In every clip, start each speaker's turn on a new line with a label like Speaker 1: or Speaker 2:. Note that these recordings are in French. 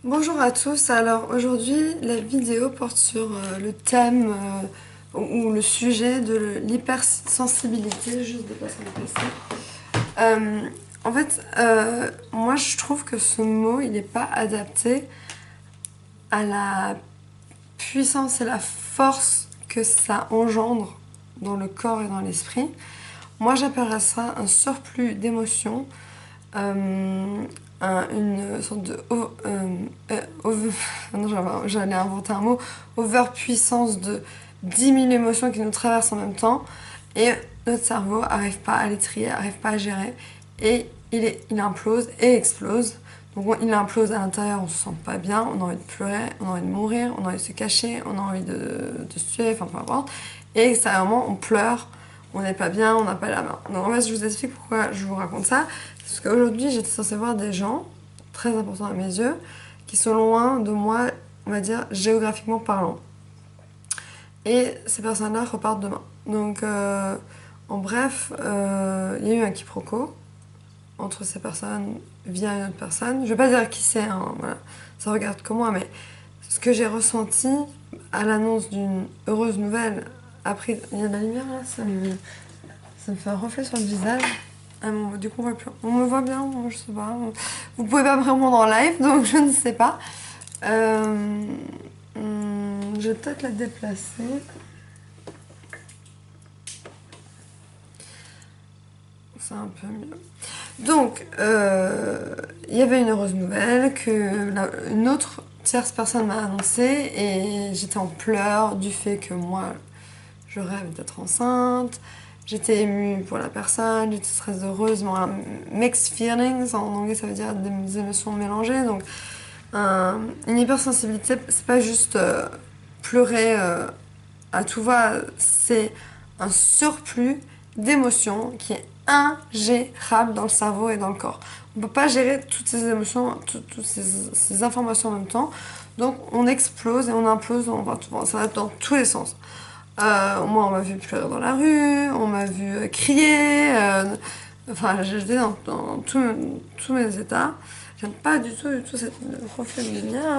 Speaker 1: Bonjour à tous, alors aujourd'hui la vidéo porte sur le thème ou le sujet de l'hypersensibilité, juste dépasser mon PC. Moi je trouve que ce mot il n'est pas adapté à la puissance et la force que ça engendre dans le corps et dans l'esprit. Moi j'appellerais ça un surplus d'émotions, euh, une sorte de non, j'allais inventer un mot, overpuissance de 10 000 émotions qui nous traversent en même temps, et notre cerveau n'arrive pas à les trier, n'arrive pas à gérer, et il implose et explose. Donc il implose à l'intérieur, on se sent pas bien, on a envie de pleurer, on a envie de mourir, on a envie de se cacher, on a envie de se tuer, enfin peu importe. Et extérieurement, on pleure, on n'est pas bien, on n'a pas la main. Donc en fait, je vous explique pourquoi je vous raconte ça. Parce qu'aujourd'hui, j'étais censée voir des gens, très importants à mes yeux, qui sont loin de moi, on va dire, géographiquement parlant. Et ces personnes-là repartent demain. Donc, en bref, il y a eu un quiproquo entre ces personnes via une autre personne. Je vais pas dire qui c'est, hein, voilà, ça regarde que moi, mais ce que j'ai ressenti à l'annonce d'une heureuse nouvelle, après, il y a de la lumière là, ça me fait un reflet sur le visage. Ah bon, du coup, on voit plus. On me voit bien, je sais pas. Vous pouvez pas vraiment en live, donc je ne sais pas. Euh, je vais peut-être la déplacer. C'est un peu mieux. Donc, il y avait une heureuse nouvelle que une autre tierce personne m'a annoncé et j'étais en pleurs du fait que moi, je rêve d'être enceinte. J'étais émue pour la personne, j'étais très heureuse. Bon, mixed feelings, en anglais ça veut dire des émotions mélangées. Donc, une hypersensibilité, c'est pas juste pleurer à tout va, c'est un surplus d'émotions qui est ingérable dans le cerveau et dans le corps. On ne peut pas gérer toutes ces émotions, toutes ces informations en même temps. Donc on explose et on implose, ça va dans tous les sens. Moi, on m'a vu pleurer dans la rue, on m'a vu crier. Enfin, j'étais dans tous mes états. J'aime pas du tout cette reflet de lumière.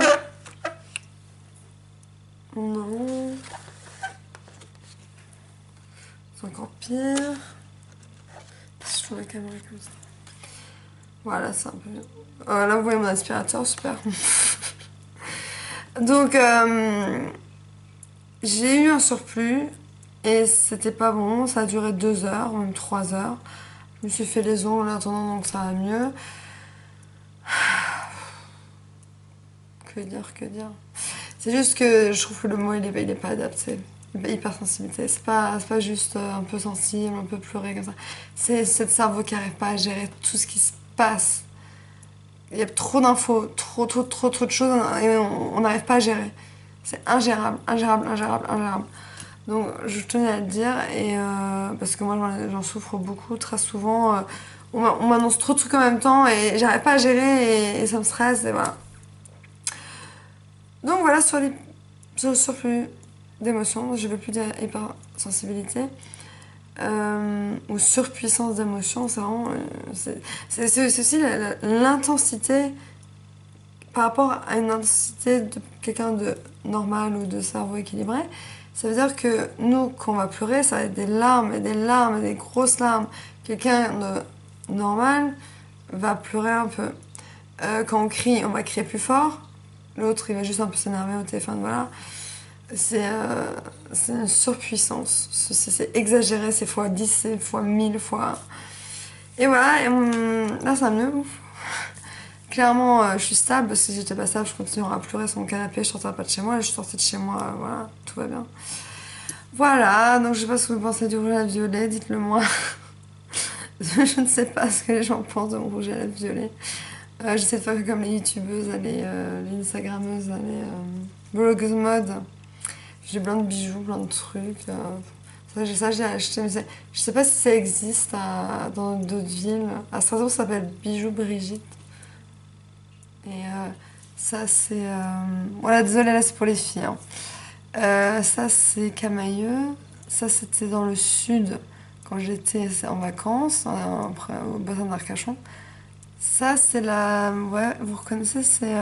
Speaker 1: Non, c'est encore pire. Si je tourne la caméra comme ça. Voilà, c'est un peu mieux. Là, vous voyez mon aspirateur, super. Donc, j'ai eu un surplus et c'était pas bon. Ça a duré 2 heures, même 3 heures. Je me suis fait les ongles en attendant, donc ça va mieux. Que dire, que dire. C'est juste que je trouve que le mot il est pas adapté. Hypersensibilité, c'est pas juste un peu sensible, un peu pleurer comme ça. C'est ce cerveau qui n'arrive pas à gérer tout ce qui se passe. Il y a trop d'infos, trop de choses et on n'arrive pas à gérer. C'est ingérable, ingérable, ingérable, ingérable. Donc je tenais à le dire et parce que moi j'en souffre beaucoup, très souvent. On m'annonce trop de trucs en même temps et j'arrive pas à gérer et ça me stresse et voilà. Donc voilà sur le surplus d'émotions, je ne vais plus dire hypersensibilité ou surpuissance d'émotions, c'est vraiment c'est aussi l'intensité par rapport à une intensité de quelqu'un de normal ou de cerveau équilibré. Ça veut dire que nous, quand on va pleurer, ça va être des larmes et des larmes et des grosses larmes. Quelqu'un de normal va pleurer un peu. Quand on crie, on va crier plus fort. L'autre, il va juste un peu s'énerver au téléphone, voilà. C'est une surpuissance. C'est exagéré, c'est fois 10, c'est fois 1000, fois... Et voilà, là, ça va mieux. Clairement, je suis stable parce que si j'étais pas stable, je continuerais à pleurer sur mon canapé, je sortirais pas de chez moi, je suis sortie de chez moi, voilà, tout va bien. Voilà, donc je sais pas ce que vous pensez du rouge à lèvres violet, dites-le moi. Je ne sais pas ce que les gens pensent de mon rouge à lèvres violet. J'essaie de faire comme les youtubeuses, les instagrammeuses, les blogueuses mode. J'ai plein de bijoux, plein de trucs. Ça, j'ai acheté, mais je sais pas si ça existe dans d'autres villes. À Strasbourg, ça s'appelle Bijoux Brigitte. Et ça, c'est. Voilà, désolée, là, c'est pour les filles, hein. Ça, c'est Camailleux. Ça, c'était dans le sud quand j'étais en vacances, au bassin d'Arcachon. Ça, c'est la. Ouais, vous reconnaissez, c'est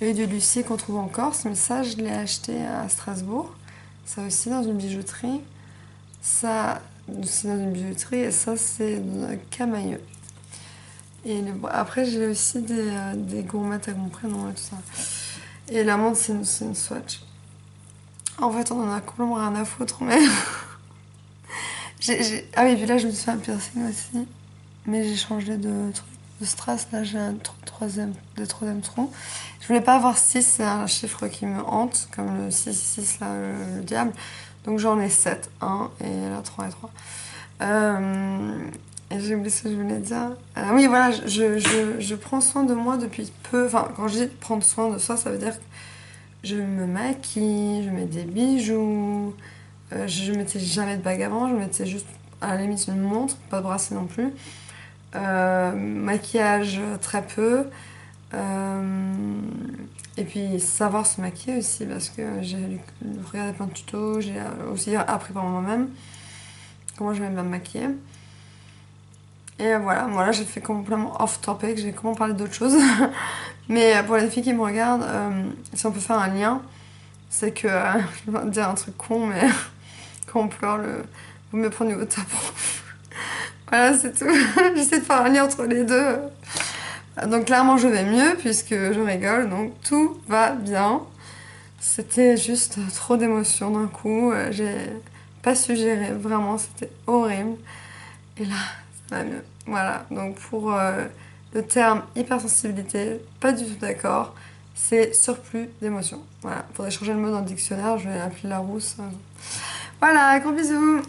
Speaker 1: l'œil de Lucie qu'on trouve en Corse, mais ça je l'ai acheté à Strasbourg. Ça aussi dans une bijouterie. Ça, c'est dans une bijouterie et ça c'est dans Camailleux. Et après j'ai aussi des gourmettes avec mon prénom et tout ça. Et la montre c'est une Swatch. En fait on en a complètement rien à foutre mais... Ah oui, puis là je me suis fait un piercing aussi. Mais j'ai changé de truc, de strass. Là j'ai un troisième tronc. Je voulais pas avoir 6, c'est un chiffre qui me hante, comme le 666 là, le diable. Donc j'en ai 7, 1 et là 3 et 3. Et j'ai oublié ce que je voulais dire. Oui, voilà, je prends soin de moi depuis peu. Enfin, quand je dis prendre soin de soi, ça veut dire que je me maquille, je mets des bijoux. Je mettais jamais de bague avant, je mettais juste à la limite une montre, pas de bracelet non plus. Maquillage très peu. Et puis savoir se maquiller aussi parce que j'ai regardé plein de tutos, j'ai aussi appris par moi-même comment je vais bien me maquiller. Et voilà, moi là j'ai fait complètement off topic, j'ai comment parler d'autre chose. Mais pour les filles qui me regardent, si on peut faire un lien, c'est que, je vais dire un truc con, mais quand on pleure, vous me prenez au tapon. Voilà, c'est tout. J'essaie de faire un lien entre les deux. Donc clairement je vais mieux puisque je rigole, donc tout va bien. C'était juste trop d'émotions d'un coup, j'ai pas su gérer, vraiment c'était horrible. Et là, ça va mieux. Voilà, donc pour le terme hypersensibilité, pas du tout d'accord, c'est surplus d'émotions. Voilà, faudrait changer le mot dans le dictionnaire, je vais l'appeler Larousse. Voilà, gros bisous.